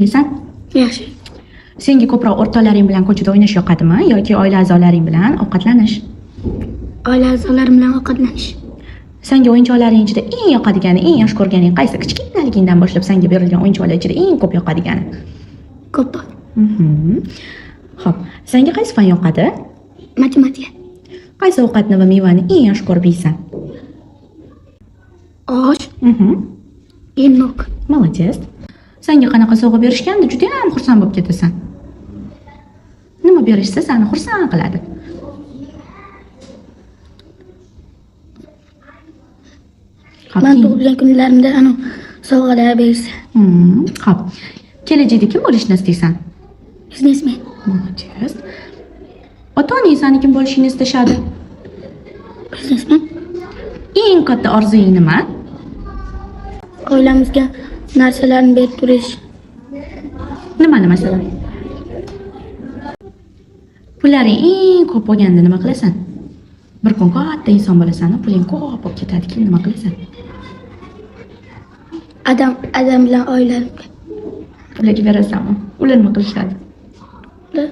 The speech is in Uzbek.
Deysan? Yaxshi. Senga ko'proq o'rtoqlaring bilan ko'chada o'ynash yoqadimi yoki oila a'zolaring bilan ovqatlanish? Oila a'zolarim bilan ovqatlanish. Senga o'yinchoqlaring ichida eng yoqadigani, eng yaxshi ko'rganing qaysi? Kichkinaligingdan boshlab senga berilgan o'yinchoqlar ichida eng ko'p yoqadigani? Ko'p. Xo'p, senga qaysi fan yoqadi? Matematika. Qaysi ovqatni va mevani eng yaxshi ko'rib yeysan? Osh. Yenmoq. Молодец. Senga qanaqa sovg'a berishganda juda ham xursand bo'lib ketasan. Nima berishsa seni xursand qiladi? Men tug'ilgan kunlarimda ana sovg'alar bersa. Xo'p. Kelajakda kim bo'lishni istaysan? Biznesmen. Молодец. Ota-onang seni kim bo'lishini istashadi? Biznesmen. Eng katta orzuying nima? Oilamizga narsalarni berib turish. Nimani masalan? Pullaring eng ko'p bo'lganda nima qilasan? Bir kun katta inson bo'lasan, puling ko'p bo'lib ketadi, keyin nima qilasan? Adam bilan oilarimga. Ularga berasanmi? Ular nima qilishadi? Ular